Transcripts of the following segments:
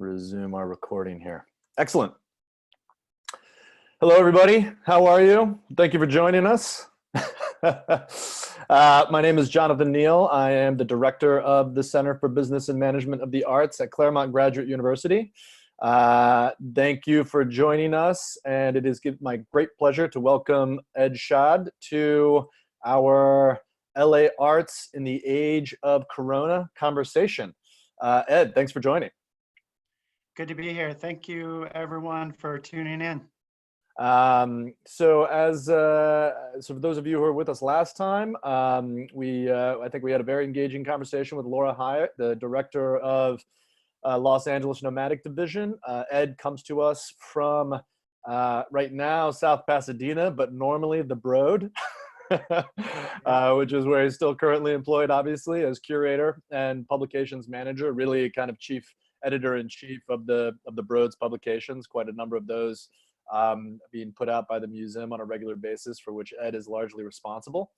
resume our recording here. Excellent. Hello, everybody. How are you? Thank you for joining us. My name is Jonathan Neal. I am the director of the Center for Business and Management of the Arts at Claremont Graduate University. Thank you for joining us, and it is my great pleasure to welcome Ed Schad to our LA Arts in the Age of Corona conversation. Ed, thanks for joining. Good to be here. Thank you, everyone, for tuning in. So for those of you who were with us last time, I think we had a very engaging conversation with Laura Hyatt, the director of Los Angeles Nomadic Division. Ed comes to us from right now South Pasadena, but normally the Broad, which is where he's still currently employed, obviously, as curator and publications manager, really kind of chief editor-in-chief of the Broad's publications, quite a number of those being put out by the museum on a regular basis, for which Ed is largely responsible.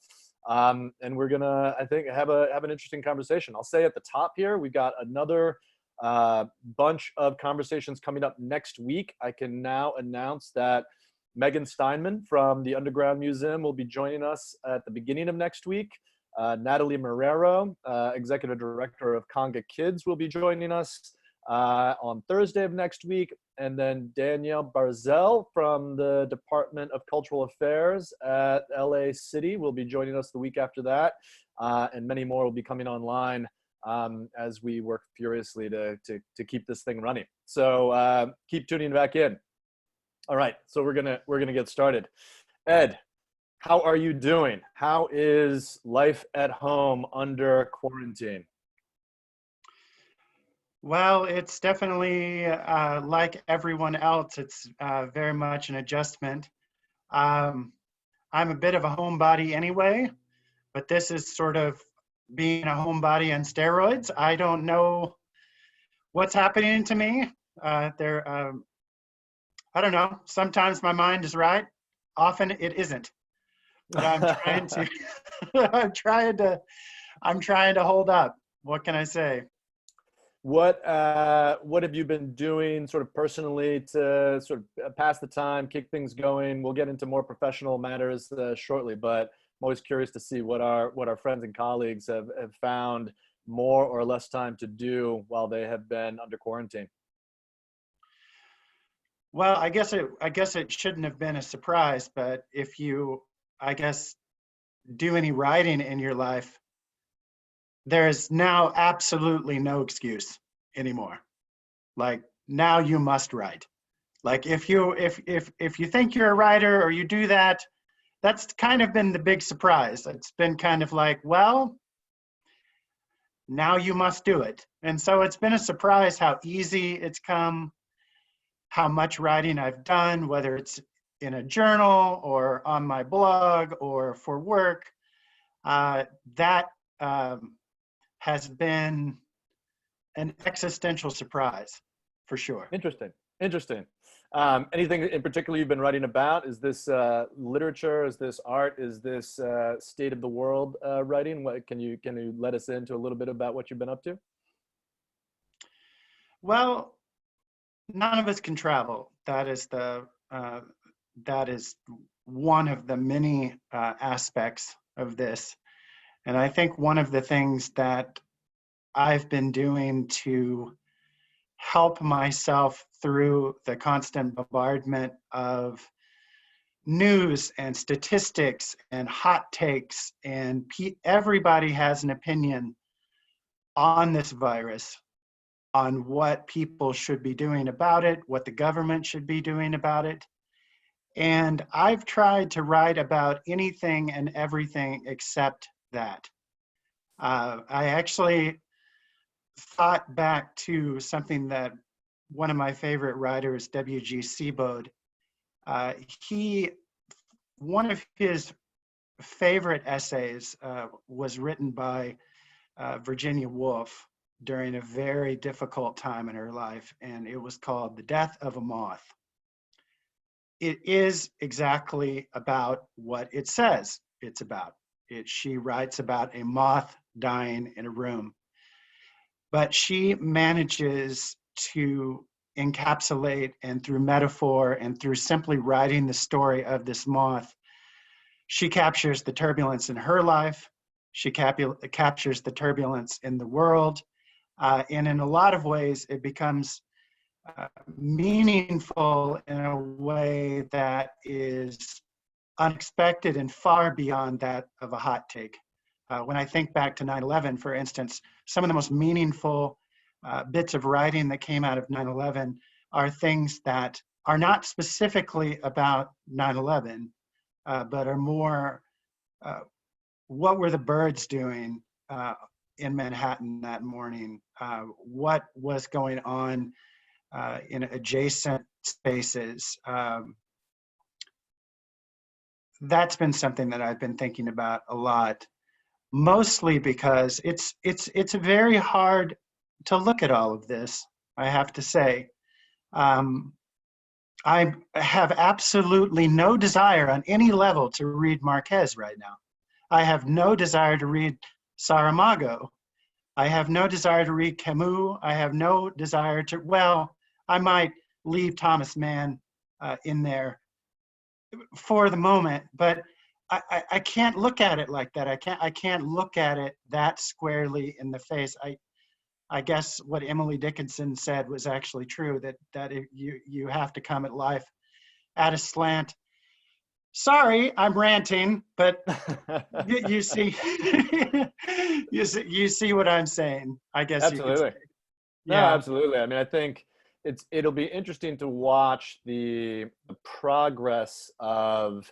And we're gonna, I think, have an interesting conversation. I'll say at the top here, we've got another bunch of conversations coming up next week. I can now announce that Megan Steinman from the Underground Museum will be joining us at the beginning of next week. Natalie Marrero, executive director of Conga Kids, will be joining us on Thursday of next week. And then Danielle Barzell from the Department of Cultural Affairs at LA City will be joining us the week after that. And many more will be coming online as we work furiously to keep this thing running. So keep tuning back in. All right, so we're gonna get started. Ed, how are you doing? How is life at home under quarantine? Well, it's definitely like everyone else. It's very much an adjustment. I'm a bit of a homebody anyway, but this is sort of being a homebody on steroids. I don't know what's happening to me. I don't know. Sometimes my mind is right. Often it isn't. But I'm trying to. I'm trying to hold up. What can I say? What have you been doing sort of personally to sort of pass the time, keep things going? We'll get into more professional matters shortly, but I'm always curious to see what our friends and colleagues have found more or less time to do while they have been under quarantine. Well, I guess it shouldn't have been a surprise, but if you, I guess, do any writing in your life, there is now absolutely no excuse anymore. Like, now you must write. Like, if you think you're a writer or you do that, that's kind of been the big surprise. It's been kind of like, well, now you must do it. And so it's been a surprise how easy it's come, how much writing I've done, whether it's in a journal or on my blog or for work. That has been an existential surprise, for sure. Interesting. Anything in particular you've been writing about? Is this literature? Is this art? Is this state of the world writing? What can you let us into a little bit about what you've been up to? Well, none of us can travel. That is one of the many aspects of this. And I think one of the things that I've been doing to help myself through the constant bombardment of news and statistics and hot takes, and everybody has an opinion on this virus, on what people should be doing about it, what the government should be doing about it. And I've tried to write about anything and everything except that. I actually thought back to something that one of my favorite writers, W.G. Seabold, one of his favorite essays was written by Virginia Woolf during a very difficult time in her life, and it was called The Death of a Moth. It is exactly about what it says it's about. She writes about a moth dying in a room, but she manages to encapsulate, and through metaphor and through simply writing the story of this moth, she captures the turbulence in her life. She captures the turbulence in the world. And in a lot of ways, it becomes meaningful in a way that is unexpected and far beyond that of a hot take. When I think back to 9/11, for instance, some of the most meaningful bits of writing that came out of 9/11 are things that are not specifically about 9/11, but are more, what were the birds doing in Manhattan that morning? What was going on in adjacent spaces? That's been something that I've been thinking about a lot, mostly because it's very hard to look at all of this, I have to say. I have absolutely no desire on any level to read Marquez right now. I have no desire to read Saramago. I have no desire to read Camus. I have no desire to, well, I might leave Thomas Mann in there for the moment, but I can't look at it like that. I can't look at it that squarely in the face. I guess what Emily Dickinson said was actually true, that you have to come at life at a slant. Sorry, I'm ranting, but you see, you see what I'm saying, I guess you could say. Absolutely. No, Yeah. absolutely. I mean, I think it'll be interesting to watch the progress um,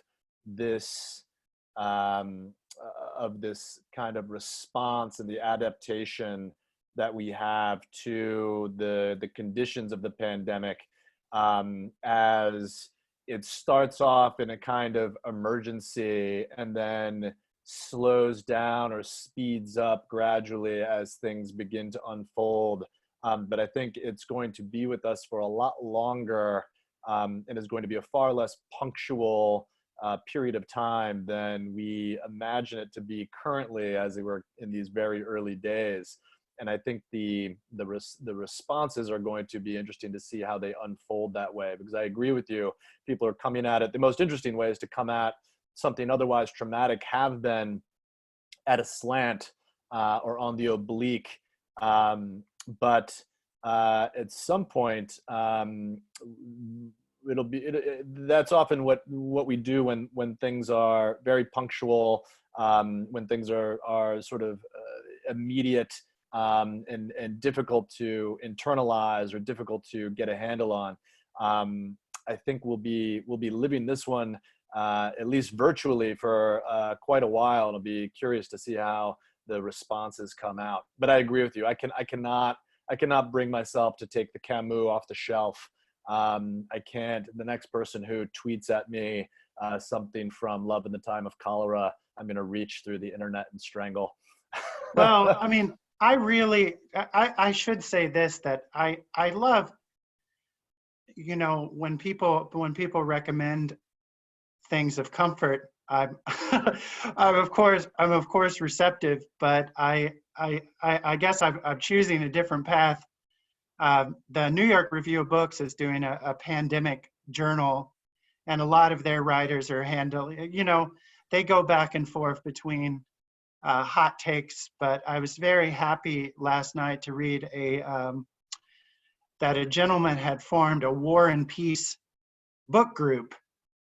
of this kind of response and the adaptation that we have to the conditions of the pandemic, as it starts off in a kind of emergency and then slows down or speeds up gradually as things begin to unfold. But I think it's going to be with us for a lot longer, and is going to be a far less punctual period of time than we imagine it to be currently, as they were in these very early days. And I think the responses are going to be interesting to see how they unfold that way, because I agree with you. People are coming at it. The most interesting ways to come at something otherwise traumatic have been at a slant or on the oblique. But at some point, that's often what we do when things are very punctual, when things are sort of immediate, and difficult to internalize or difficult to get a handle on. I think we'll be living this one at least virtually for quite a while, and I'll be curious to see how the responses come out. But I agree with you. I cannot bring myself to take the Camus off the shelf. I can't. The next person who tweets at me something from Love in the Time of Cholera, I'm going to reach through the internet and strangle. Well, I mean, I should say this, that I love, when people recommend things of comfort, I'm I'm of course receptive, but I guess I'm choosing a different path. The New York Review of Books is doing a pandemic journal, and a lot of their writers are they go back and forth between hot takes, but I was very happy last night to read that a gentleman had formed a War and Peace book group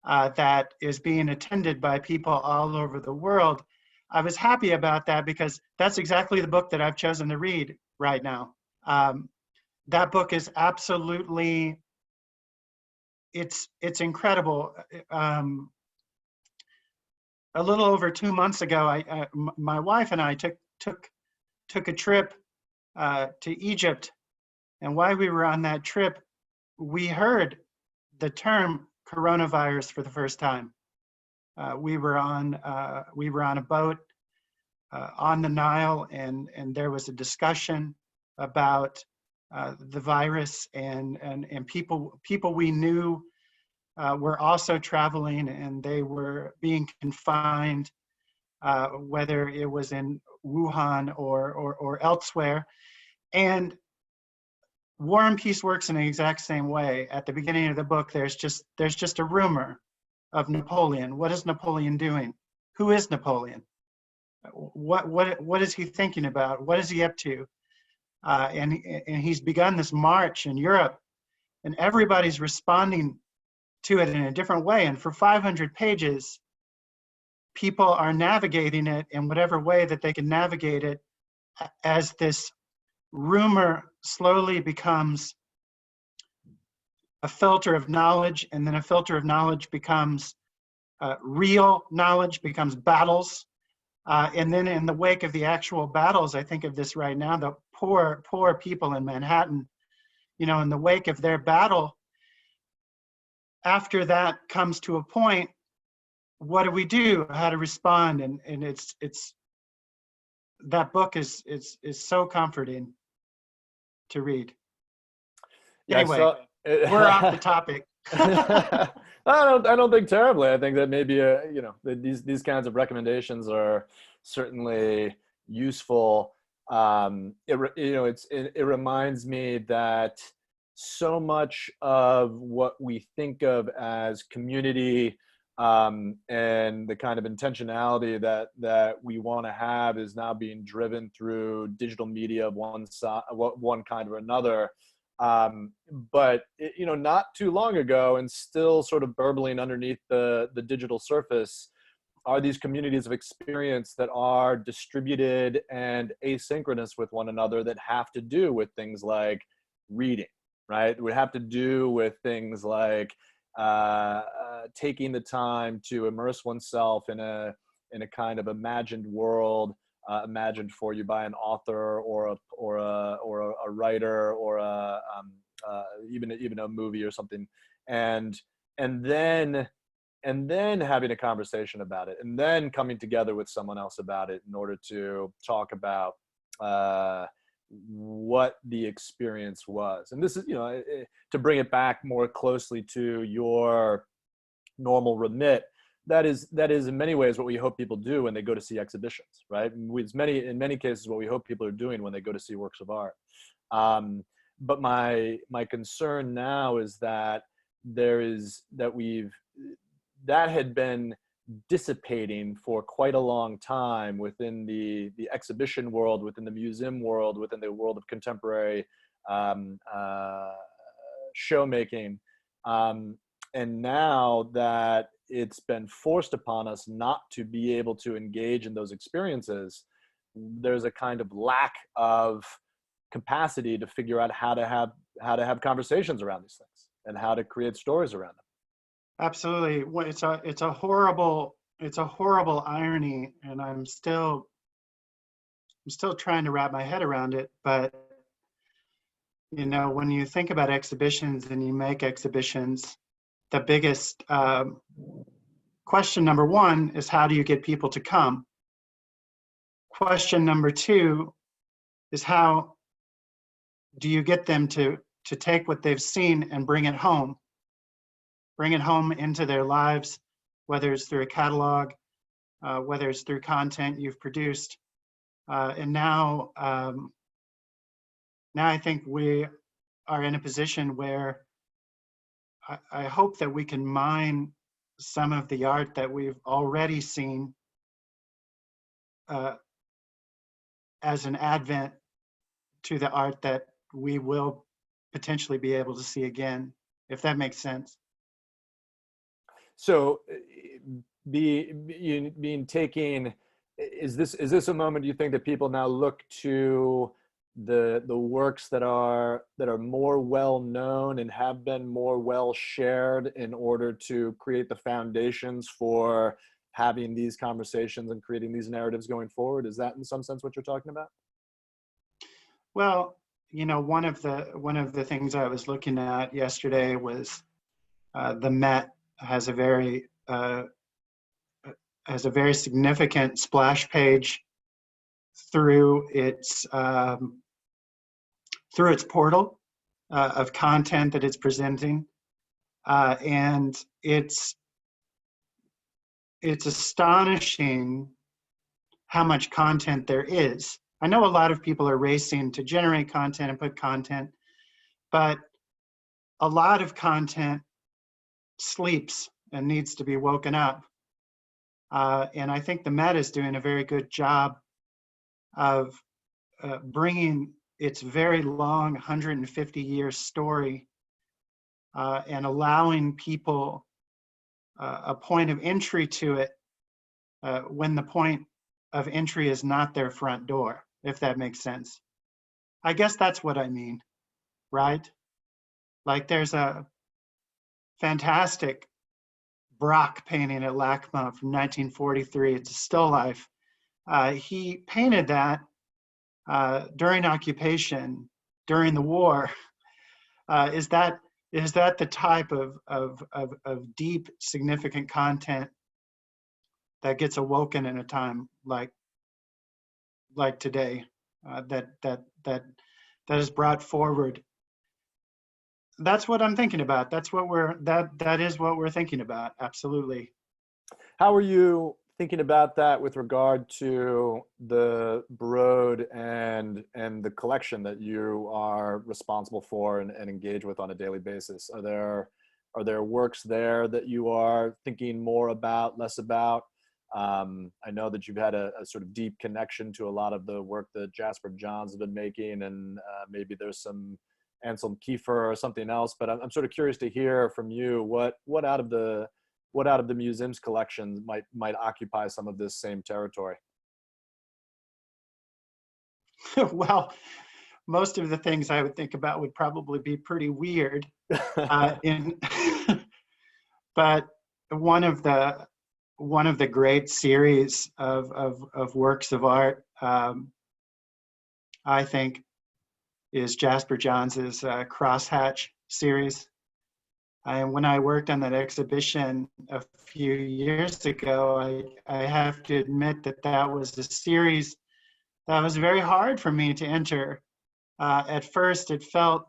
that is being attended by people all over the world. I was happy about that because that's exactly the book that I've chosen to read right now. That book is absolutely, it's incredible. A little over 2 months ago, my wife and I took a trip to Egypt, and while we were on that trip, we heard the term coronavirus for the first time. We were on a boat on the Nile, and there was a discussion about the virus, and people we knew were also traveling, and they were being confined, whether it was in Wuhan or elsewhere. And War and Peace works in the exact same way. At the beginning of the book, there's just a rumor of Napoleon. What is Napoleon doing? Who is Napoleon? What is he thinking about? What is he up to? And he's begun this march in Europe, and everybody's responding to it in a different way. And for 500 pages, people are navigating it in whatever way that they can navigate it, as this rumor slowly becomes a filter of knowledge, and then a filter of knowledge becomes real knowledge, becomes battles. And then in the wake of the actual battles, I think of this right now, the poor people in Manhattan, in the wake of their battle, after that comes to a point, what do we do? How to respond? And it's that book is so comforting to read. Yeah, Anyway, we're off the topic. I don't think terribly. I think that maybe these kinds of recommendations are certainly useful. It reminds me that so much of what we think of as community and the kind of intentionality that we want to have is now being driven through digital media of one kind or another. But not too long ago, and still sort of burbling underneath the digital surface, are these communities of experience that are distributed and asynchronous with one another, that have to do with things like reading, right? We have to do with things like taking the time to immerse oneself in a kind of imagined world, imagined for you by an author or a writer or even a movie or something, and then having a conversation about it, and then coming together with someone else about it in order to talk about what the experience was. And this is, to bring it back more closely to your normal remit, that is in many ways what we hope people do when they go to see exhibitions, right? In many cases, what we hope people are doing when they go to see works of art. But my concern now is that that had been dissipating for quite a long time within the exhibition world, within the museum world, within the world of contemporary showmaking. And now that it's been forced upon us not to be able to engage in those experiences, there's a kind of lack of capacity to figure out how to have conversations around these things and how to create stories around them. Absolutely. It's a horrible irony, and I'm still trying to wrap my head around it. But when you think about exhibitions and you make exhibitions, the biggest question number one is, how do you get people to come? Question number two is, how do you get them to take what they've seen and bring it home into their lives, whether it's through a catalog, whether it's through content you've produced. And now I think we are in a position where I hope that we can mine some of the art that we've already seen as an advent to the art that we will potentially be able to see again, if that makes sense. So is this a moment you think that people now look to the works that are more well known and have been more well shared in order to create the foundations for having these conversations and creating these narratives going forward? Is that in some sense what you're talking about? Well, one of the things I was looking at yesterday was the Met has a very significant splash page through its portal of content that it's presenting, and it's astonishing how much content there is. I know a lot of people are racing to generate content and put content, but a lot of content sleeps and needs to be woken up. And I think the Met is doing a very good job of bringing its very long 150-year story and allowing people a point of entry to it when the point of entry is not their front door, if that makes sense. I guess that's what I mean, right? Like there's a fantastic Brock painting at LACMA from 1943. It's a still life. He painted that during occupation, during the war. Is that the type of deep, significant content that gets awoken in a time like today, that is brought forward? That's what I'm thinking about. That is what we're thinking about. Absolutely. How are you thinking about that with regard to the Broad and the collection that you are responsible for and engage with on a daily basis? Are there works there that you are thinking more about, less about? I know that you've had a sort of deep connection to a lot of the work that Jasper Johns has been making, and maybe there's some Anselm Kiefer or something else, but I'm sort of curious to hear from you what out of the museum's collections might occupy some of this same territory. Well, most of the things I would think about would probably be pretty weird. But one of the great series of works of art, I think, is Jasper Johns's Crosshatch series. And when I worked on that exhibition a few years ago, I have to admit that was a series that was very hard for me to enter. At first, it felt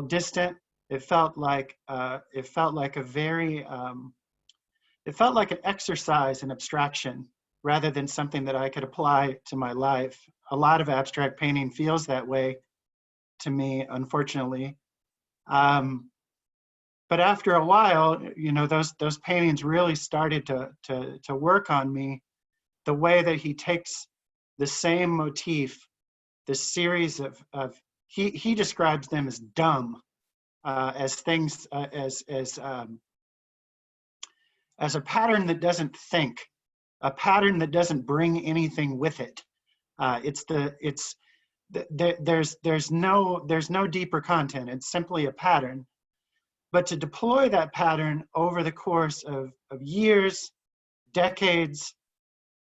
distant. It felt like an exercise in abstraction rather than something that I could apply to my life. A lot of abstract painting feels that way to me, unfortunately. But after a while, those paintings really started to work on me. The way that he takes the same motif, the series of he describes them as dumb, as things as a pattern that doesn't think, a pattern that doesn't bring anything with it. There's no deeper content. It's simply a pattern. But to deploy that pattern over the course of years, decades,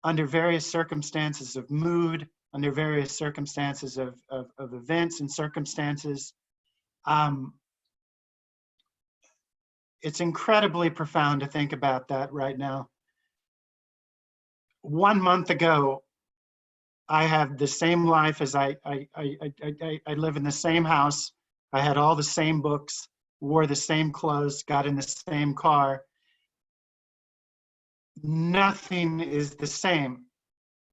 under various circumstances of mood, under various circumstances of events and circumstances, it's incredibly profound to think about that right now. 1 month ago, I had the same life as I live in the same house. I had all the same books, wore the same clothes, got in the same car. Nothing is the same.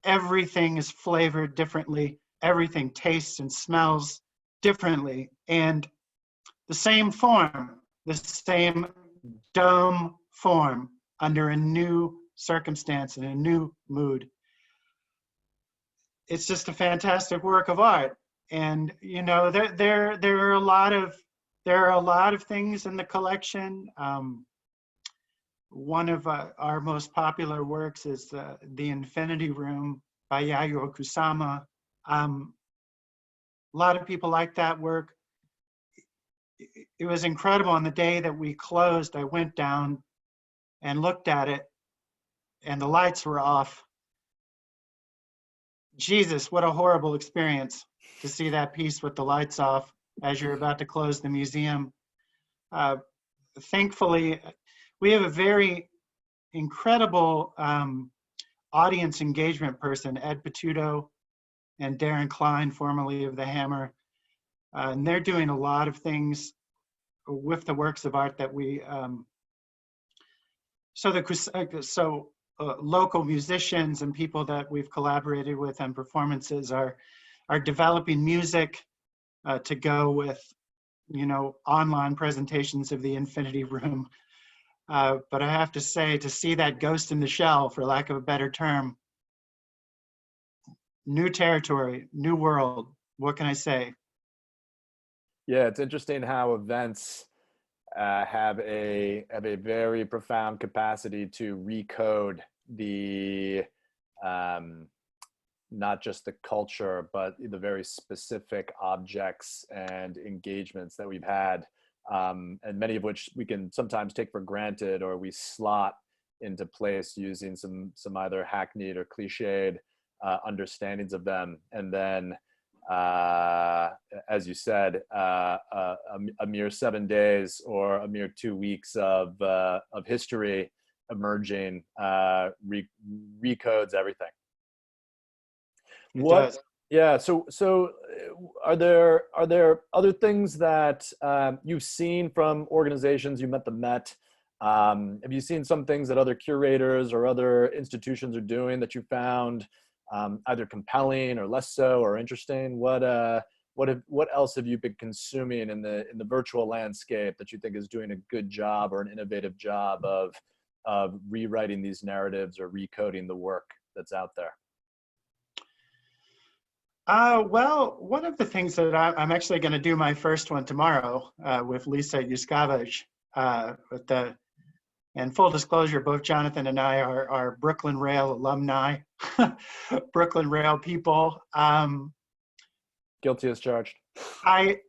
Everything is flavored differently. Everything tastes and smells differently. And the same form, the same dumb form under a new circumstance and a new mood. It's just a fantastic work of art. And there are a lot of things in the collection. One of our most popular works is the Infinity Room by Yayoi Kusama. A lot of people like that work. It was incredible. On the day that we closed, I went down and looked at it, and the lights were off. Jesus, what a horrible experience to see that piece with the lights off as you're about to close the museum. Thankfully, we have a very incredible audience engagement person, Ed Patuto and Darren Klein, formerly of The Hammer. And they're doing a lot of things with the works of art that we, local musicians and people that we've collaborated with on performances are developing music to go online presentations of the Infinity Room. But I have to say, to see that ghost in the shell, for lack of a better term, new territory, new world. What can I say? Yeah, it's interesting how events have a very profound capacity to recode the not just the culture, but the very specific objects and engagements that we've had, and many of which we can sometimes take for granted, or we slot into place using some either hackneyed or cliched understandings of them, and then as you said, a mere 7 days or a mere 2 weeks of history emerging recodes everything. It does. Yeah. So are there other things that you've seen from organizations? You met the Met. Have you seen some things that other curators or other institutions are doing that you found either compelling or less so or interesting? What else have you been consuming in the virtual landscape that you think is doing a good job or an innovative job of rewriting these narratives or recoding the work that's out there? Well, one of the things that I'm actually going to do my first one tomorrow with Lisa Yuskavage. And full disclosure, both Jonathan and I are Brooklyn Rail alumni, Brooklyn Rail people. Guilty as charged. I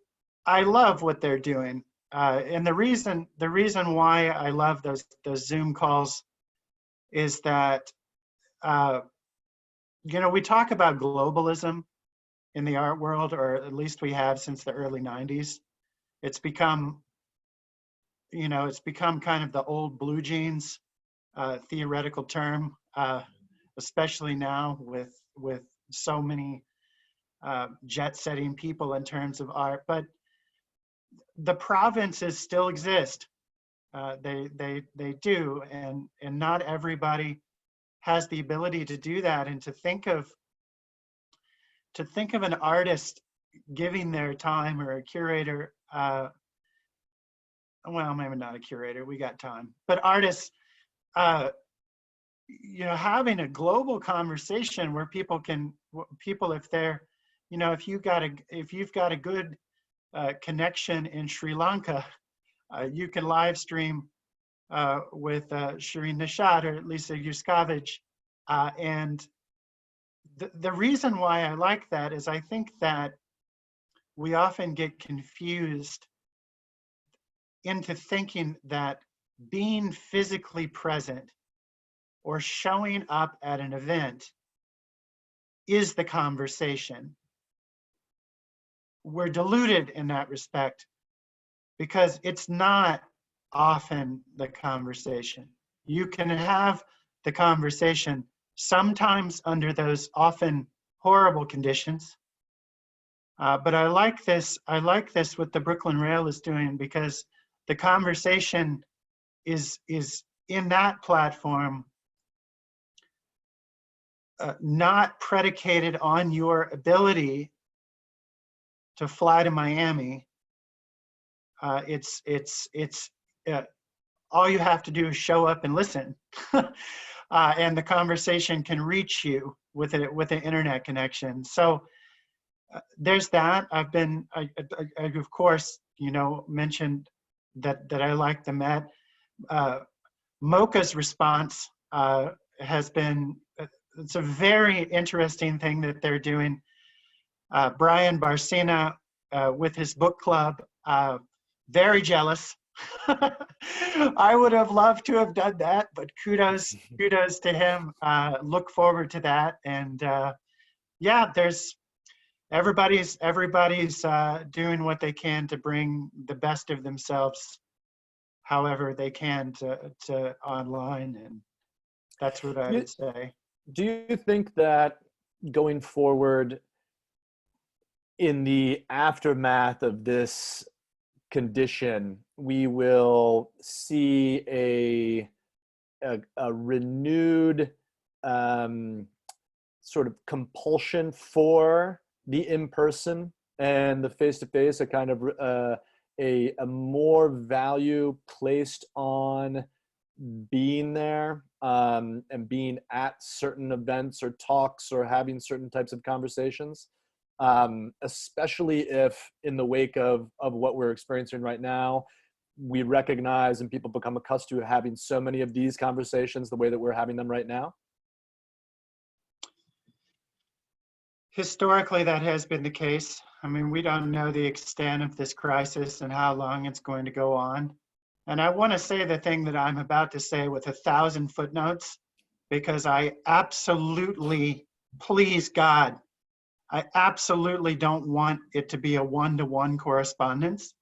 love what they're doing, and the reason why I love those Zoom calls is that we talk about globalism in the art world, or at least we have since the early 90s. It's become kind of the old blue jeans theoretical term, especially now with so many jet-setting people in terms of art. But the provinces still exist. They do, and not everybody has the ability to do that, and to think of an artist giving their time, or a curator, well, maybe not a curator, we got time, but artists, having a global conversation where people, if they're, if you've got a good connection in Sri Lanka, you can live stream with Shireen Nishad or Lisa Yuskavage, and the reason why I like that is I think that we often get confused into thinking that being physically present or showing up at an event is the conversation. We're deluded in that respect because it's not often the conversation. You can have the conversation sometimes under those often horrible conditions. But I like this what the Brooklyn Rail is doing, because the conversation is in that platform not predicated on your ability to fly to Miami. It's all you have to do is show up and listen, and the conversation can reach you with an internet connection. So there's that. I of course mentioned that I like the Met. Mocha's response has been, it's a very interesting thing that they're doing. Brian Barcena with his book club, very jealous. I would have loved to have done that, but kudos to him. Look forward to that. And yeah, there's everybody's doing what they can to bring the best of themselves however they can to online, and that's what I would say. Do you think that going forward, in the aftermath of this condition, we will see a renewed sort of compulsion for the in-person and the face-to-face, a kind of a more value placed on being there, and being at certain events or talks or having certain types of conversations, especially if in the wake of what we're experiencing right now, we recognize and people become accustomed to having so many of these conversations the way that we're having them right now? Historically, that has been the case. I mean, we don't know the extent of this crisis and how long it's going to go on. And I want to say the thing that I'm about to say with 1,000 footnotes, because I absolutely, please God, I absolutely don't want it to be a one-to-one correspondence.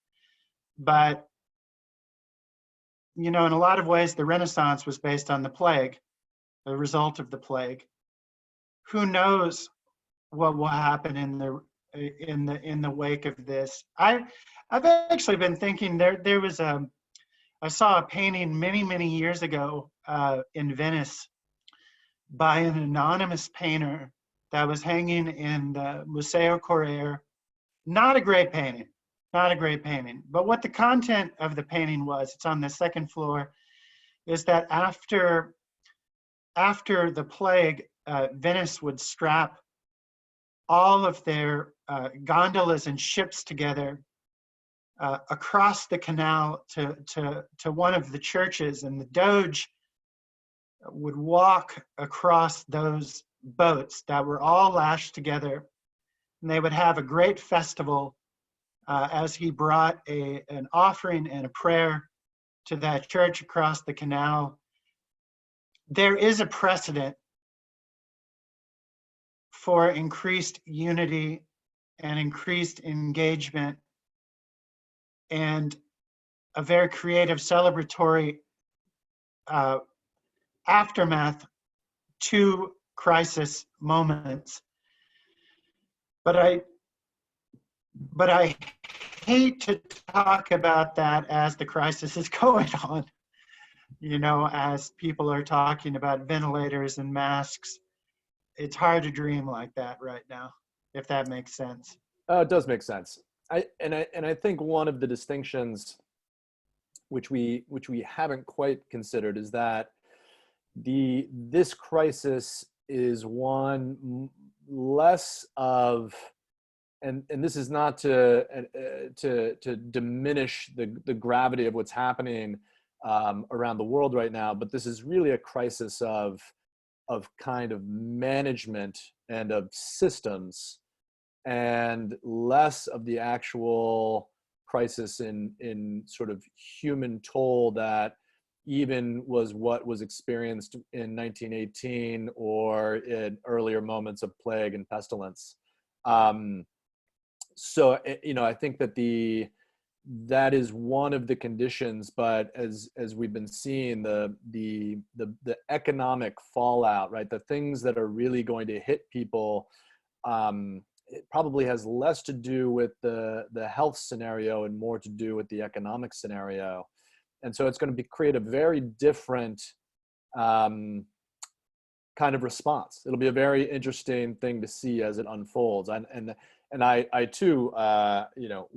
But, you know, in a lot of ways, the Renaissance was based on the plague, the result of the plague. Who knows what will happen in the wake of this? I've actually been thinking there was I saw a painting many years ago in Venice by an anonymous painter that was hanging in the Museo Corriere. Not a great painting, not a great painting. But what the content of the painting was, it's on the second floor, is that after the plague, Venice would strap all of their gondolas and ships together across the canal to one of the churches, and the Doge would walk across those boats that were all lashed together, and they would have a great festival as he brought an offering and a prayer to that church across the canal. There is a precedent for increased unity and increased engagement and a very creative celebratory aftermath to crisis moments. But I hate to talk about that as the crisis is going on, you know, as people are talking about ventilators and masks. It's hard to dream like that right now, if that makes sense. It does make sense. I think one of the distinctions which we haven't quite considered is that this crisis is one less of, and this is not to diminish the gravity of what's happening around the world right now, but this is really a crisis of kind of management and of systems, and less of the actual crisis in sort of human toll that even was what was experienced in 1918 or in earlier moments of plague and pestilence. So, you know, I think that that is one of the conditions, but as we've been seeing, the economic fallout, right? The things that are really going to hit people, it probably has less to do with the health scenario and more to do with the economic scenario. And so it's going to create a very different kind of response. It'll be a very interesting thing to see as it unfolds. And I too, you know,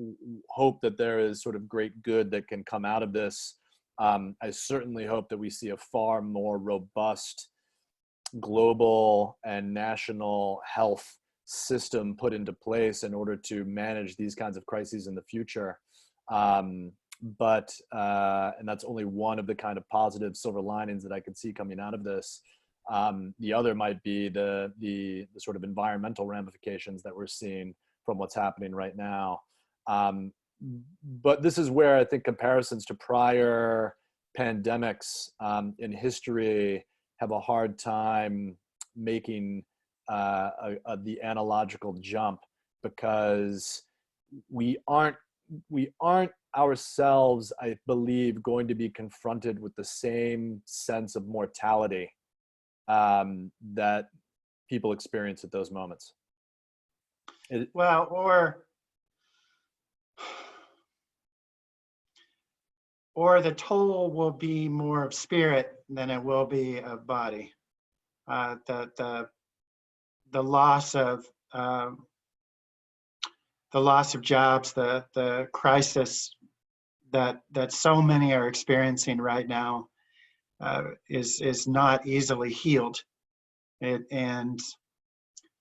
hope that there is sort of great good that can come out of this. I certainly hope that we see a far more robust global and national health system put into place in order to manage these kinds of crises in the future. But and that's only one of the kind of positive silver linings that I could see coming out of this. The other might be the sort of environmental ramifications that we're seeing from what's happening right now. But this is where I think comparisons to prior pandemics in history have a hard time making the analogical jump, because we aren't ourselves, I believe, going to be confronted with the same sense of mortality that people experience at those moments. Well, or the toll will be more of spirit than it will be of body. The loss of jobs, the crisis that so many are experiencing right now is not easily healed. And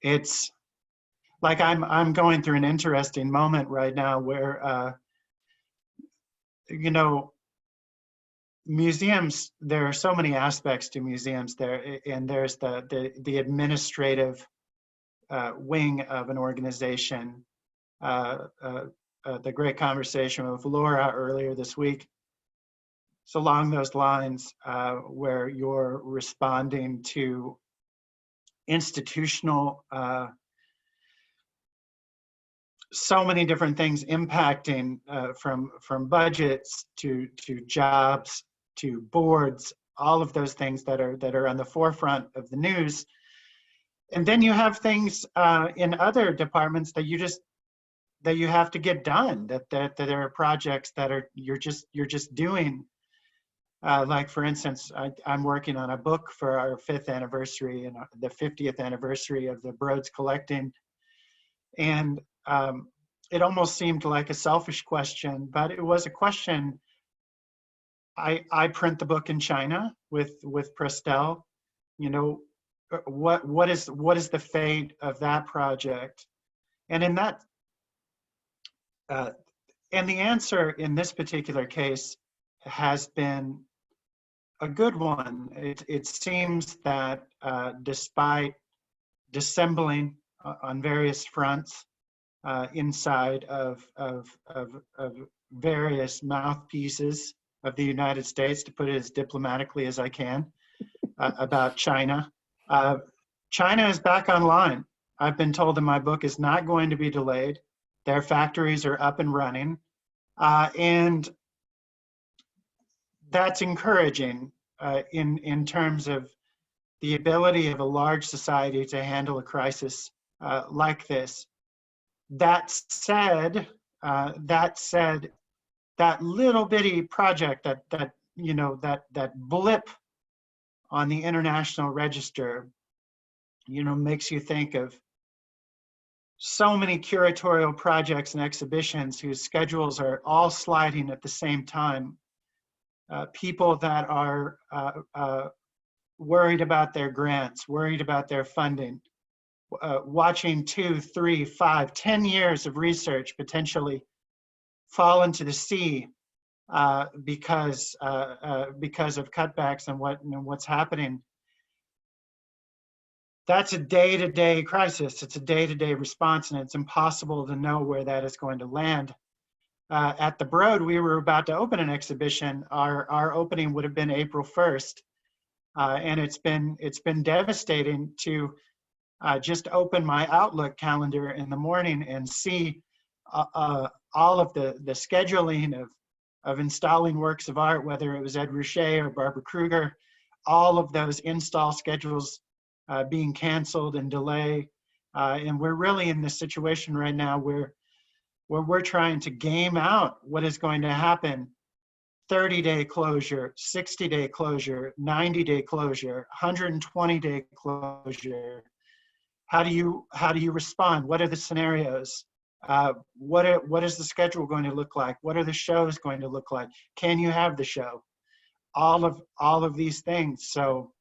it's like I'm going through an interesting moment right now where you know, museums, there are so many aspects to museums there, and there's the administrative wing of an organization. The great conversation with Laura earlier this week. So along those lines, where you're responding to institutional, so many different things impacting from budgets to jobs to boards, all of those things that are on the forefront of the news. And then you have things in other departments that you have to get done. That there are projects that are you're just doing. Like for instance, I'm working on a book for our 5th anniversary and the 50th anniversary of the Broads collecting, and it almost seemed like a selfish question, but it was a question. I print the book in China with Prestel. You know, what is the fate of that project? And in that, and the answer in this particular case has been a good one. It seems that despite dissembling on various fronts inside of various mouthpieces of the United States, to put it as diplomatically as I can, about China. China is back online. I've been told that my book is not going to be delayed. Their factories are up and running. And that's encouraging in terms of the ability of a large society to handle a crisis like this. That said, that little bitty project, that blip on the international register, makes you think of so many curatorial projects and exhibitions whose schedules are all sliding at the same time. People that are worried about their grants, worried about their funding, watching 2, 3, 5, 10 years of research potentially fall into the sea because of cutbacks and what's happening. That's a day-to-day crisis. It's a day-to-day response, and it's impossible to know where that is going to land. At the Broad, we were about to open an exhibition. Our opening would have been April 1st, and it's been devastating to just open my Outlook calendar in the morning and see all of the scheduling of installing works of art, whether it was Ed Ruscha or Barbara Kruger, all of those install schedules being canceled and delayed. And we're really in this situation right now where we're trying to game out what is going to happen. 30-day closure, 60-day closure, 90-day closure, 120-day closure. How do you respond? What are the scenarios? What is the schedule going to look like? What are the shows going to look like? Can you have the show? All of these things. So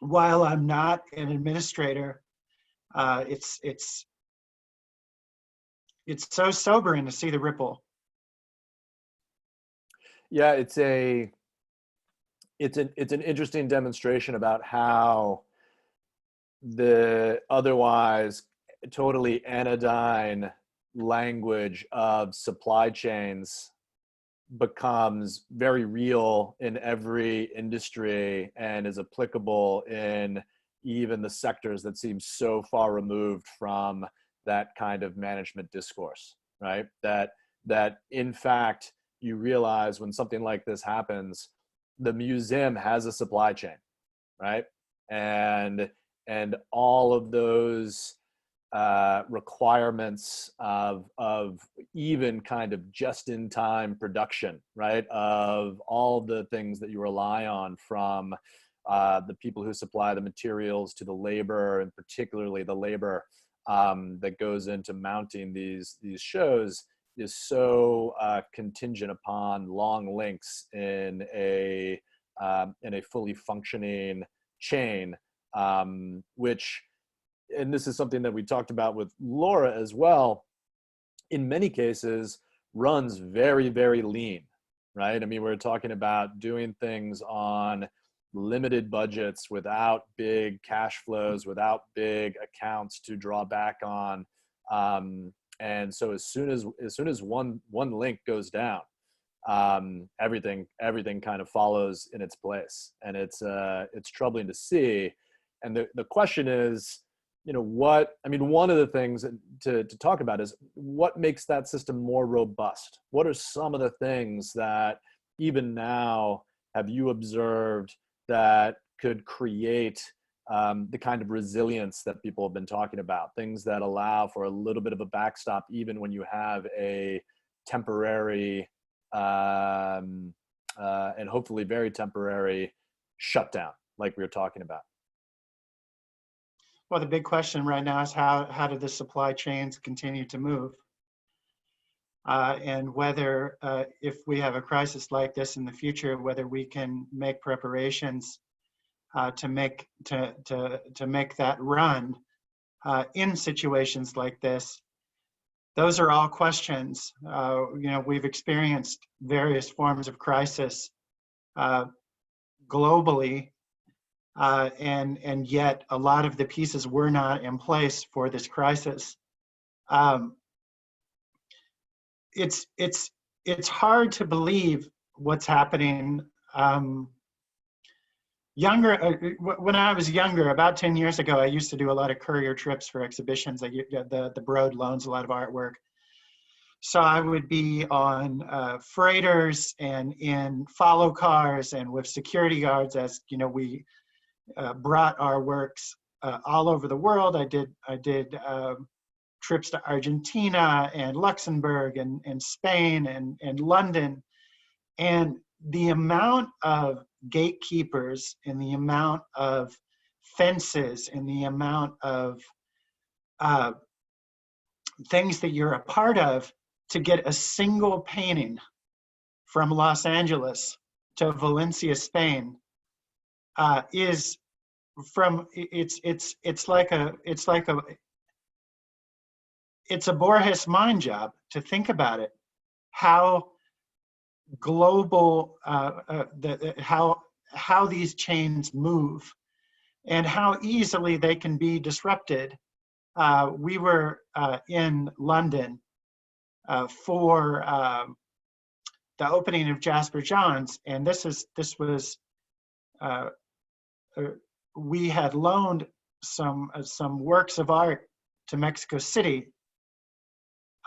while I'm not an administrator, it's so sobering to see the ripple. Yeah, it's an interesting demonstration about how the otherwise totally anodyne language of supply chains becomes very real in every industry and is applicable in even the sectors that seem so far removed from that kind of management discourse, right? That in fact, you realize when something like this happens, the museum has a supply chain, right? And all of those requirements of even kind of just-in-time production, right? Of all the things that you rely on, from the people who supply the materials to the labor, and particularly the labor that goes into mounting these shows. is so contingent upon long links in a fully functioning chain, which, and this is something that we talked about with Laura as well, in many cases runs very, very lean, right? I mean, we're talking about doing things on limited budgets without big cash flows, without big accounts to draw back on. And so as soon as one link goes down, everything kind of follows in its place, and it's troubling to see. And the question is, one of the things to talk about is what makes that system more robust. What are some of the things that even now have you observed that could create the kind of resilience that people have been talking about, things that allow for a little bit of a backstop even when you have a temporary and hopefully very temporary shutdown like we were talking about? Well, the big question right now is how do the supply chains continue to move? And whether if we have a crisis like this in the future, whether we can make preparations to make that run in situations like this. Those are all questions. We've experienced various forms of crisis globally, and yet a lot of the pieces were not in place for this crisis. It's hard to believe what's happening. When I was younger, about 10 years ago, I used to do a lot of courier trips for exhibitions. The Broad loans a lot of artwork. So I would be on freighters and in follow cars and with security guards as, we brought our works all over the world. I did trips to Argentina and Luxembourg and Spain and London. And the amount of gatekeepers and the amount of fences and the amount of things that you're a part of to get a single painting from Los Angeles to Valencia, Spain, is from it's a Borges mind job to think about it. How global, how these chains move and how easily they can be disrupted. We were in London for the opening of Jasper Johns, and we had loaned some works of art to Mexico City.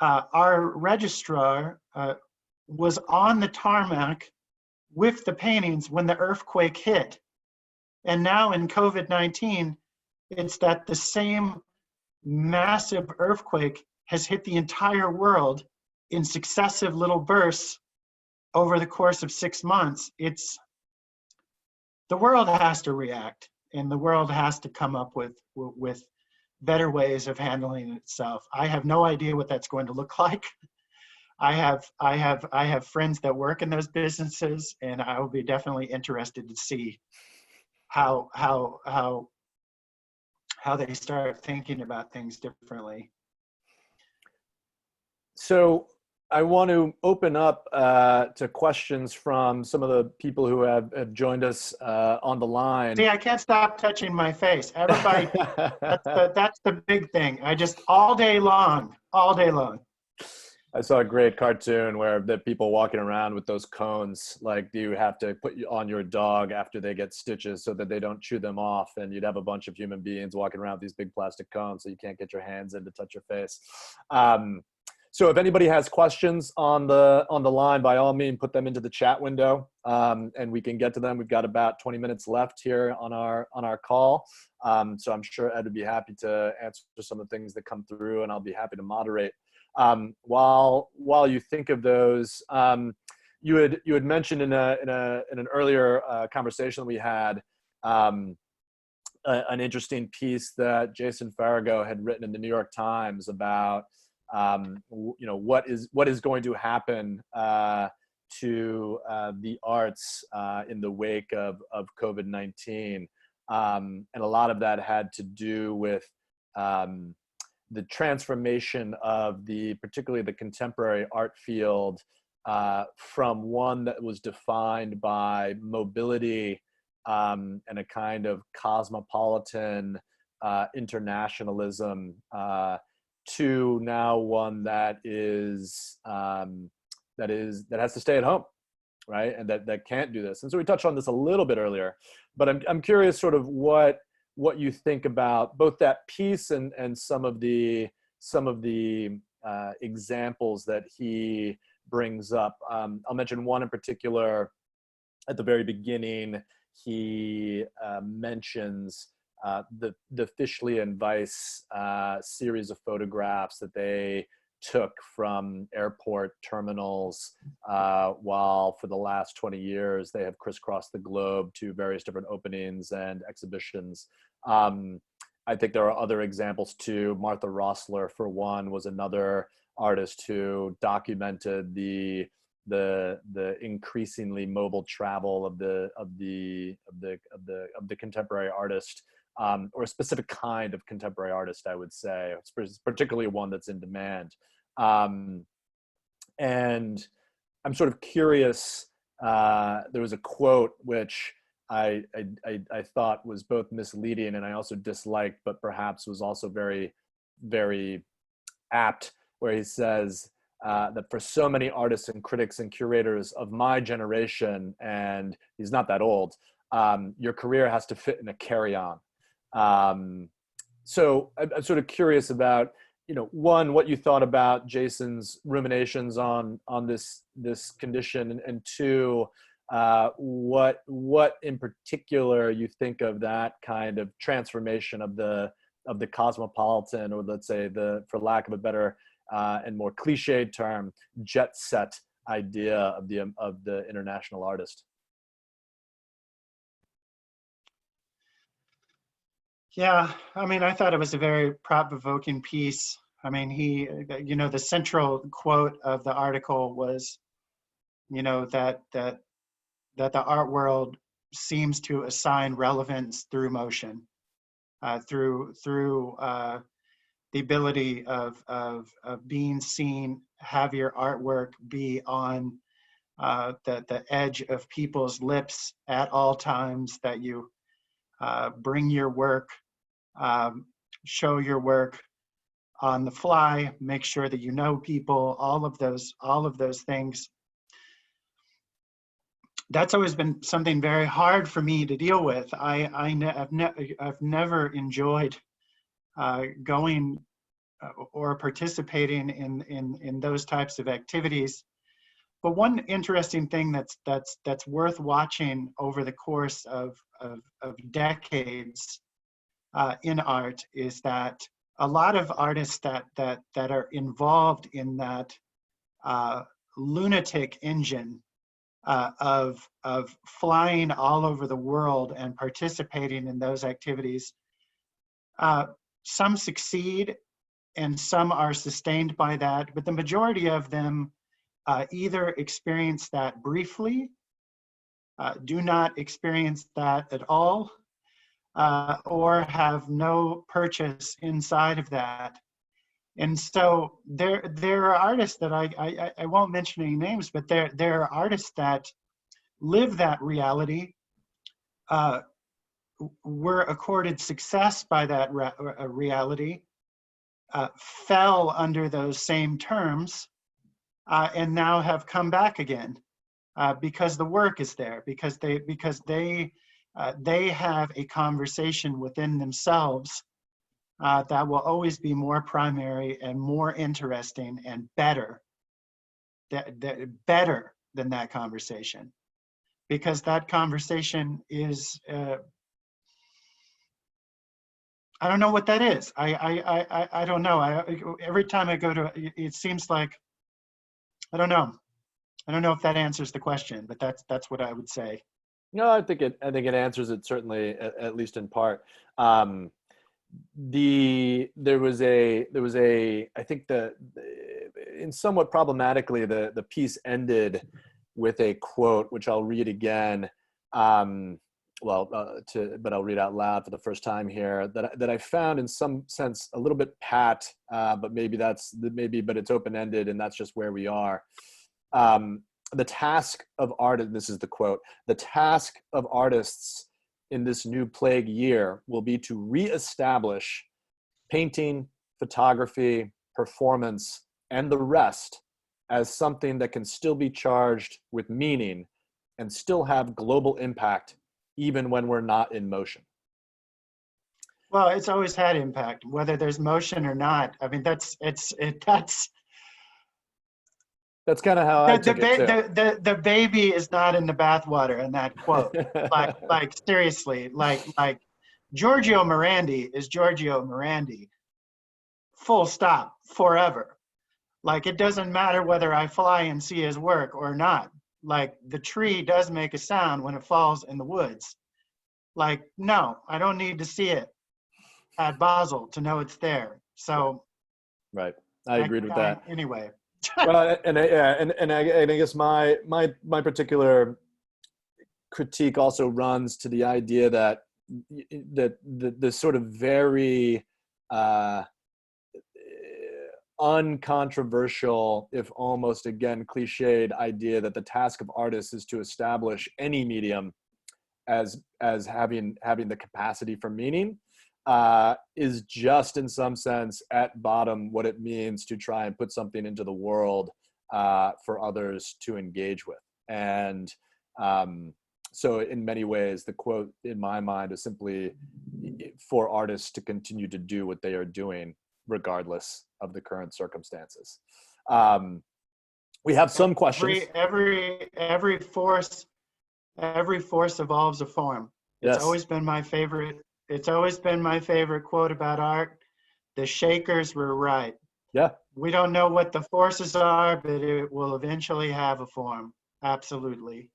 Our registrar was on the tarmac with the paintings when the earthquake hit. And now in COVID-19, it's that the same massive earthquake has hit the entire world in successive little bursts over the course of 6 months. The world has to react, and the world has to come up with better ways of handling itself. I have no idea what that's going to look like. I have friends that work in those businesses, and I will be definitely interested to see how they start thinking about things differently. So I want to open up to questions from some of the people who have joined us on the line. See, I can't stop touching my face. Everybody, that's the big thing. I just all day long. I saw a great cartoon where the people walking around with those cones, like you have to put on your dog after they get stitches so that they don't chew them off. And you'd have a bunch of human beings walking around with these big plastic cones so you can't get your hands in to touch your face. So if anybody has questions on the line, by all means, put them into the chat window, and we can get to them. We've got about 20 minutes left here on our call. So I'm sure Ed would be happy to answer some of the things that come through, and I'll be happy to moderate. While you think of those, you had mentioned in an earlier conversation we had an interesting piece that Jason Farago had written in the New York Times about what is going to happen to the arts in the wake of COVID-19. And a lot of that had to do with the transformation of particularly the contemporary art field from one that was defined by mobility and a kind of cosmopolitan internationalism to now one that has to stay at home, right? And that can't do this. And so we touched on this a little bit earlier, but I'm curious sort of what you think about both that piece and some of the examples that he brings up. I'll mention one in particular. At the very beginning, he mentions the Fischli and Weiss series of photographs that they took from airport terminals while for the last 20 years they have crisscrossed the globe to various different openings and exhibitions. I think there are other examples too. Martha Rossler, for one, was another artist who documented the increasingly mobile travel of the contemporary artist, or a specific kind of contemporary artist, I would say, it's particularly one that's in demand. And I'm sort of curious. There was a quote which I thought was both misleading and I also disliked, but perhaps was also very, very apt, where he says that for so many artists and critics and curators of my generation, and he's not that old, your career has to fit in a carry-on. So I'm sort of curious about, one, what you thought about Jason's ruminations on this condition, and two, what in particular you think of that kind of transformation of the cosmopolitan, or let's say for lack of a better and more cliched term, jet set idea of the international artist. Yeah, I mean, I thought it was a very provoking piece. I mean, the central quote of the article was, that the art world seems to assign relevance through motion, through the ability of being seen, have your artwork be on the edge of people's lips at all times, that you bring your work, show your work on the fly, make sure that you know people, all of those things. That's always been something very hard for me to deal with. I've never enjoyed going or participating in those types of activities. But one interesting thing that's worth watching over the course of decades in art is that a lot of artists that are involved in that lunatic engine of flying all over the world and participating in those activities, some succeed and some are sustained by that, but the majority of them either experience that briefly, do not experience that at all, or have no purchase inside of that. And so there are artists that I won't mention any names, but there are artists that live that reality, were accorded success by that reality, fell under those same terms, and now have come back again because the work is there, because they have a conversation within themselves that will always be more primary and more interesting and better than that conversation, because that conversation is I don't know what that is. I don't know. Every time I go to, it seems like, I don't know. I don't know if that answers the question, but that's what I would say. No, I think it answers it, certainly, at least in part. there was a I think in somewhat problematically the piece ended with a quote which I'll read again. But I'll read out loud for the first time here, that I found in some sense a little bit pat, but but it's open ended, and that's just where we are. The task of artists, this is the quote: "The task of artists in this new plague year will be to reestablish painting, photography, performance, and the rest as something that can still be charged with meaning and still have global impact, even when we're not in motion." Well, it's always had impact, whether there's motion or not. I mean, that's kind of how I took it too. the baby is not in the bathwater in that quote. Like seriously, like Giorgio Morandi is Giorgio Morandi. Full stop, forever. Like, it doesn't matter whether I fly and see his work or not. Like, the tree does make a sound when it falls in the woods. Like, no, I don't need to see it at Basel to know it's there. So right, I agreed with that. Anyway. Well, and I guess my particular critique also runs to the idea that the sort of very uncontroversial, if almost again cliched, idea that the task of artists is to establish any medium as having the capacity for meaning, is just in some sense at bottom what it means to try and put something into the world for others to engage with. And so in many ways, the quote in my mind is simply for artists to continue to do what they are doing regardless of the current circumstances. We have some questions. Every force evolves a form. It's Yes. always been my favorite. It's always been my favorite quote about art. The Shakers were right. Yeah. We don't know what the forces are, but it will eventually have a form. Absolutely.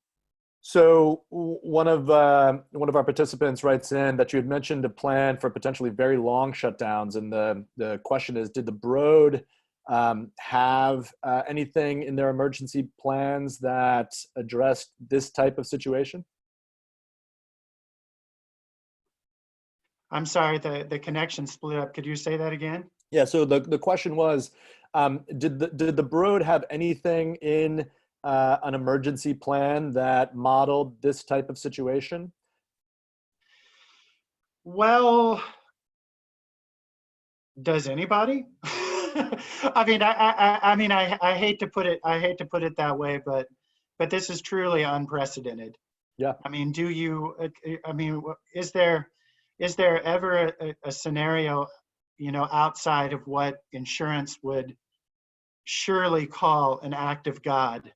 So one of our participants writes in that you had mentioned a plan for potentially very long shutdowns, and the question is, did the Broad have anything in their emergency plans that addressed this type of situation? I'm sorry, the connection split up. Could you say that again? Yeah. So the question was, did the Broad have anything in an emergency plan that modeled this type of situation? Well, does anybody? I mean, I hate to put it that way, but this is truly unprecedented. Yeah. I mean, is there ever a scenario, outside of what insurance would surely call an act of God,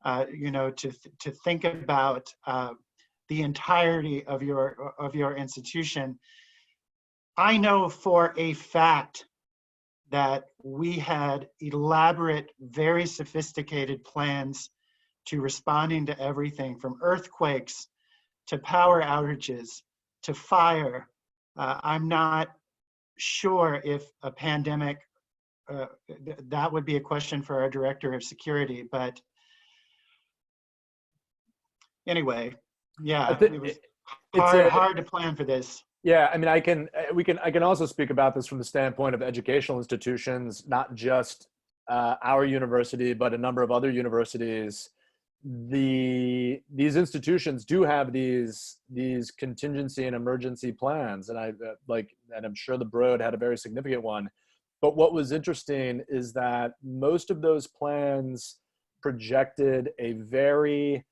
to think about the entirety of your institution? I know for a fact that we had elaborate, very sophisticated plans to responding to everything from earthquakes to power outages to fire. I'm not sure if a pandemic, that would be a question for our director of security, but anyway, yeah, it was hard to plan for this. Yeah, I mean, I can also speak about this from the standpoint of educational institutions, not just our university, but a number of other universities. These institutions do have these contingency and emergency plans, and and I'm sure the Broad had a very significant one. But what was interesting is that most of those plans projected a very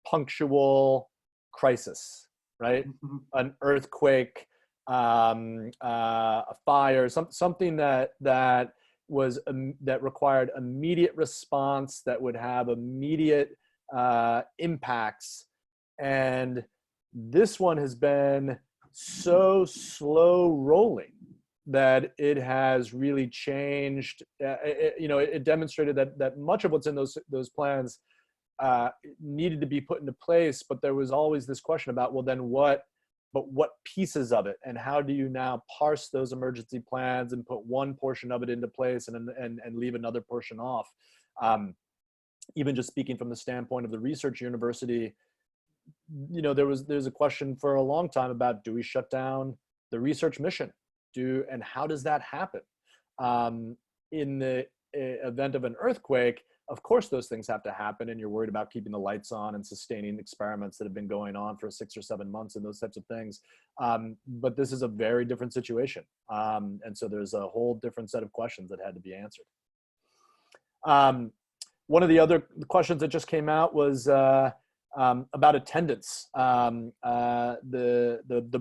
punctual crisis. Right, mm-hmm. An earthquake, a fire, something that required immediate response, that would have immediate impacts. And this one has been so slow rolling that it has really changed. It demonstrated that much of what's in those plans needed to be put into place, but there was always this question about, well, then what but what pieces of it, and how do you now parse those emergency plans and put one portion of it into place and leave another portion off? Even just speaking from the standpoint of the research university, you know, there's a question for a long time about, do we shut down the research mission? And how does that happen? In the event of an earthquake, of course those things have to happen, and you're worried about keeping the lights on and sustaining experiments that have been going on for 6 or 7 months and those types of things. But this is a very different situation. And so there's a whole different set of questions that had to be answered. One of the other questions that just came out was about attendance. The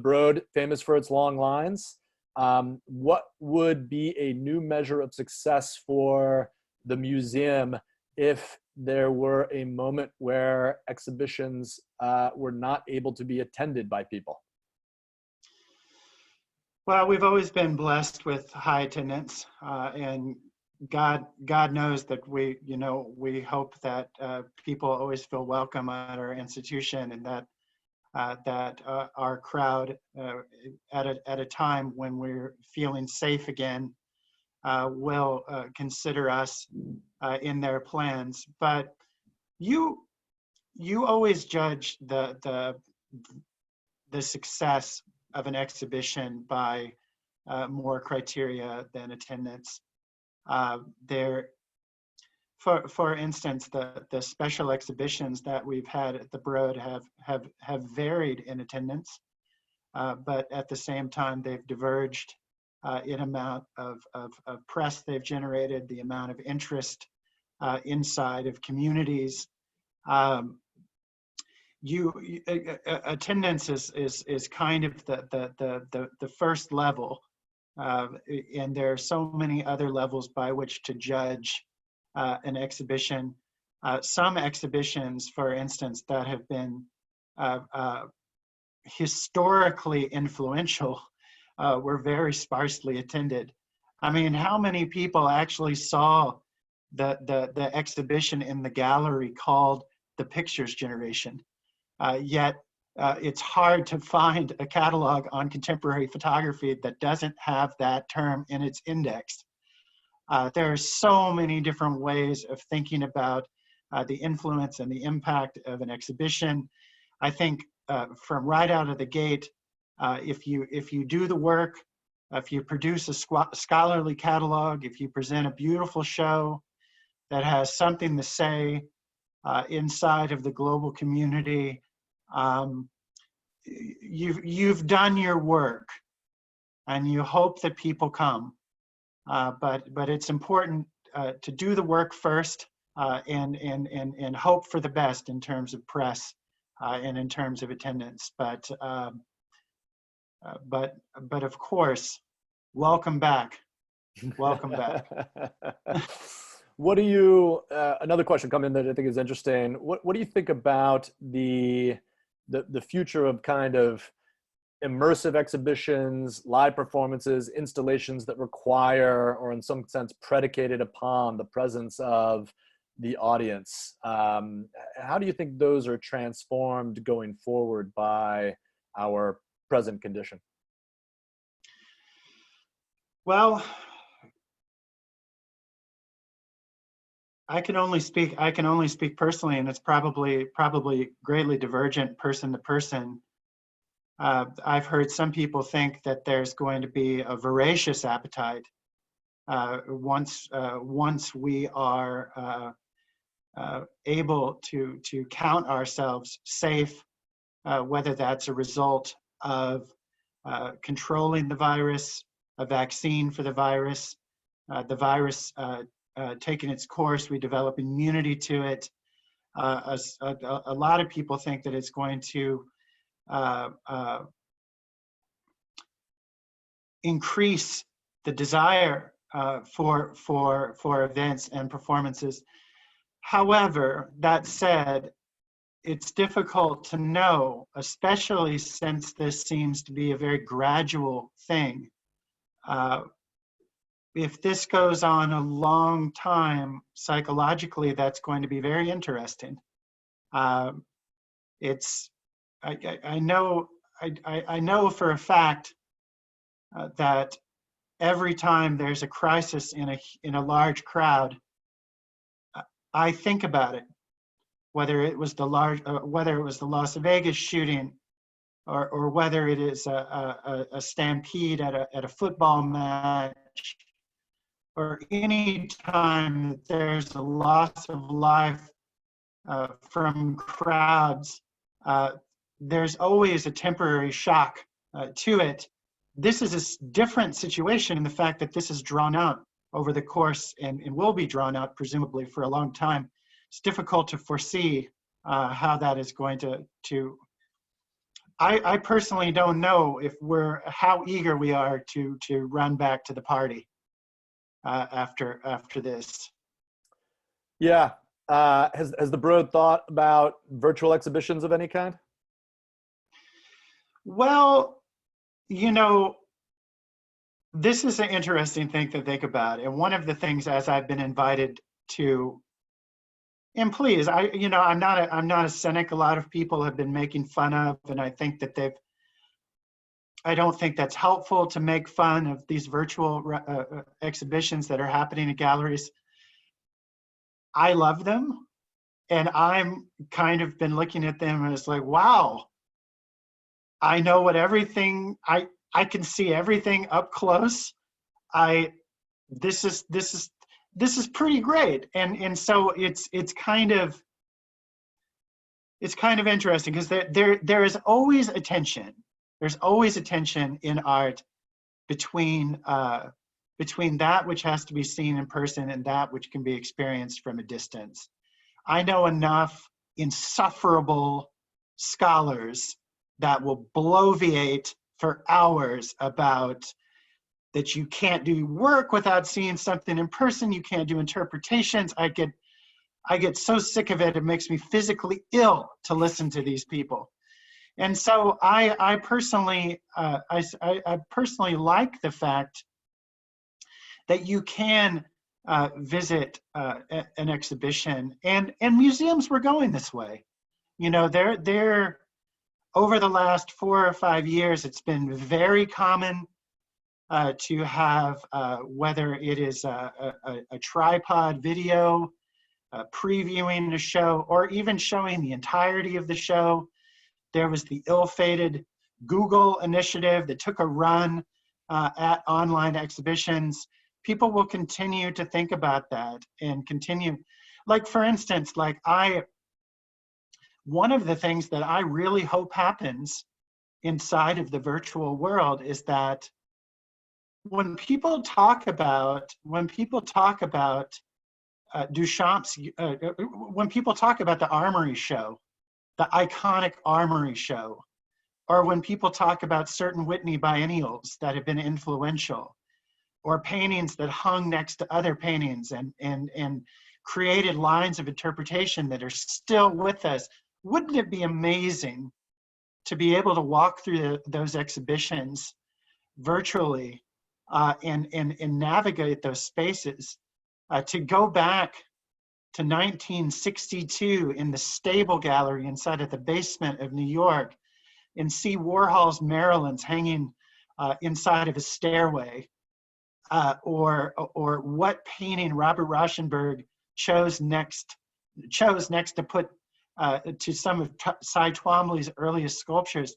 Broad, famous for its long lines. What would be a new measure of success for the museum if there were a moment where exhibitions were not able to be attended by people? Well, we've always been blessed with high attendance, and God knows that we hope that people always feel welcome at our institution, and that our crowd at a time when we're feeling safe again will consider us in their plans. But you always judge the success of an exhibition by more criteria than attendance. For instance, the special exhibitions that we've had at the Broad have varied in attendance, but at the same time they've diverged in amount of press they've generated, the amount of interest inside of communities. Attendance is kind of the first level, and there are so many other levels by which to judge an exhibition. Some exhibitions, for instance, that have been historically influential were very sparsely attended. I mean, how many people actually saw the exhibition in the gallery called The Pictures Generation? Yet it's hard to find a catalog on contemporary photography that doesn't have that term in its index. There are so many different ways of thinking about the influence and the impact of an exhibition. I think from right out of the gate, if you do the work, if you produce a scholarly catalog, if you present a beautiful show that has something to say inside of the global community, you've done your work, and you hope that people come. But it's important to do the work first and hope for the best in terms of press and in terms of attendance. But of course, welcome back. Welcome back. What do you? Another question come in that I think is interesting. What do you think about the future of kind of immersive exhibitions, live performances, installations that require, or in some sense predicated upon, the presence of the audience? How do you think those are transformed going forward by our present condition? Well, I can only speak personally, and it's probably greatly divergent person to person. I've heard some people think that there's going to be a voracious appetite once we are able to count ourselves safe, whether that's a result of controlling the virus, a vaccine for the virus taking its course, we develop immunity to it. A lot of people think that it's going to increase the desire for events and performances. However, that said, it's difficult to know, especially since this seems to be a very gradual thing. If this goes on a long time, psychologically, that's going to be very interesting. I know I know for a fact that every time there's a crisis in a large crowd, I think about it. Whether it was whether it was the Las Vegas shooting, or whether it is a stampede at a football match, or any time that there's a loss of life from crowds, there's always a temporary shock to it. This is a different situation in the fact that this is drawn out over the course and will be drawn out presumably for a long time. It's difficult to foresee how that is going to. I personally don't know if how eager we are to run back to the party after this. Yeah. Has the Broad thought about virtual exhibitions of any kind? Well, you know, this is an interesting thing to think about. And one of the things, as I've been invited to, and please, I'm not a cynic. A lot of people have been making fun of, and I think that I don't think that's helpful to make fun of these virtual exhibitions that are happening in galleries. I love them, and I'm kind of been looking at them and it's like, wow, I know what everything, I can see everything up close. This is pretty great. And so it's kind of interesting because there is always a tension. There's always a tension in art between that which has to be seen in person and that which can be experienced from a distance. I know enough insufferable scholars that will bloviate for hours about that you can't do work without seeing something in person, you can't do interpretations. I get so sick of it, it makes me physically ill to listen to these people. And so I personally like the fact that you can visit an exhibition, and museums were going this way. You know, they're over the last 4 or 5 years, it's been very common to have, whether it is a tripod video, previewing the show, or even showing the entirety of the show. There was the ill-fated Google initiative that took a run at online exhibitions. People will continue to think about that and continue. Like, for instance, one of the things that I really hope happens inside of the virtual world is that when people talk about Duchamp's, when people talk about the Armory show, the iconic Armory show, or when people talk about certain Whitney biennials that have been influential, or paintings that hung next to other paintings and created lines of interpretation that are still with us, wouldn't it be amazing to be able to walk through those exhibitions virtually and navigate those spaces, to go back to 1962 in the Stable Gallery inside of the basement of New York and see Warhol's Marilyns hanging inside of a stairway, or what painting Robert Rauschenberg chose next to put to some of Cy Twombly's earliest sculptures.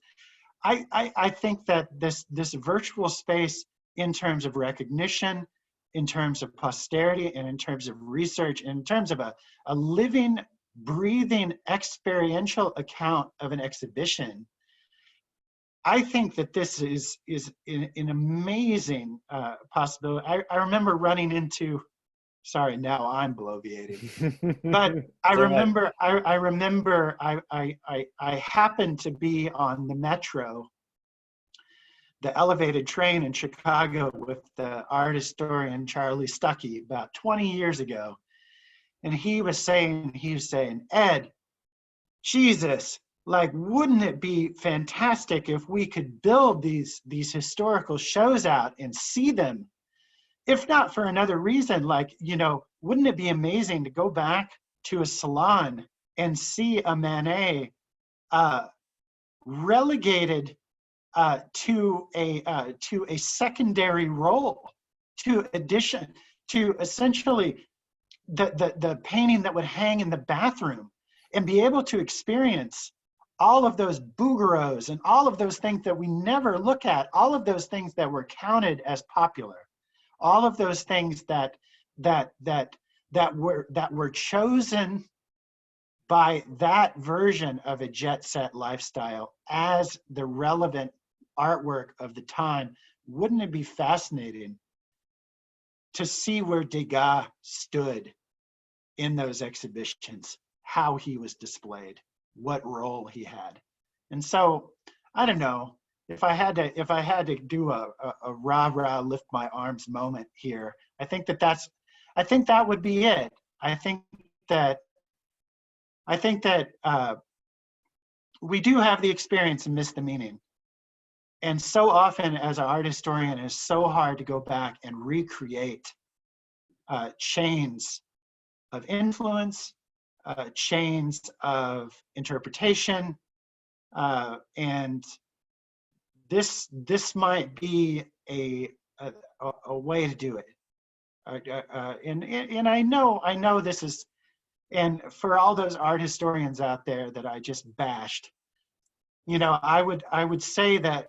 I think that this virtual space, in terms of recognition, in terms of posterity, and in terms of research, in terms of a living, breathing, experiential account of an exhibition, I think that this is an amazing possibility. I remember running into, sorry, now I'm bloviating, but I remember I happened to be on the metro, the elevated train in Chicago, with the art historian Charlie Stuckey about 20 years ago. And he was saying, Ed, Jesus, like, wouldn't it be fantastic if we could build these historical shows out and see them? If not for another reason, like, you know, wouldn't it be amazing to go back to a salon and see a Manet relegated to a secondary role, to essentially the painting that would hang in the bathroom, and be able to experience all of those bouguereaus and all of those things that we never look at, all of those things that were counted as popular, all of those things that were chosen by that version of a jet set lifestyle as the relevant artwork of the time. Wouldn't it be fascinating to see where Degas stood in those exhibitions, how he was displayed, what role he had? And so, I don't know, if I had to do a rah-rah lift my arms moment here, I think that would be it. I think that we do have the experience and miss the meaning. And so often as an art historian, it's so hard to go back and recreate chains of influence, chains of interpretation, and this might be a way to do it. And I know this is, and for all those art historians out there that I just bashed, I would say that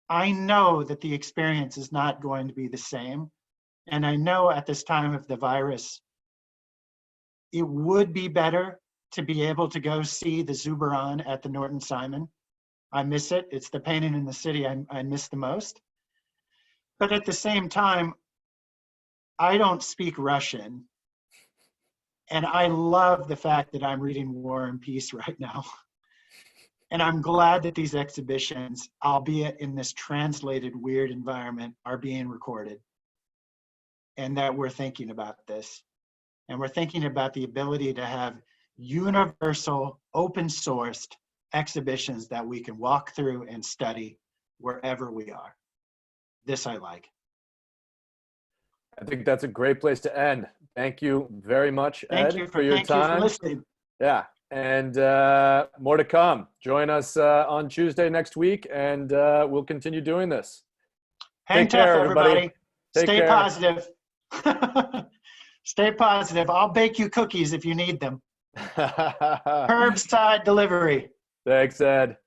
I know that the experience is not going to be the same. And I know at this time of the virus, it would be better to be able to go see the Zouberan at the Norton Simon. I miss it. It's the painting in the city I miss the most. But at the same time, I don't speak Russian. And I love the fact that I'm reading War and Peace right now. And I'm glad that these exhibitions, albeit in this translated weird environment, are being recorded. And that we're thinking about this. And we're thinking about the ability to have universal, open-sourced exhibitions that we can walk through and study wherever we are. This I like. I think that's a great place to end. Thank you very much, Ed, for your time. Thank you for listening. Yeah, and more to come. Join us on Tuesday next week, and we'll continue doing this. Hang tough, everybody. Stay care. Positive. Stay positive. I'll bake you cookies if you need them. Curbside delivery. Thanks, Ed.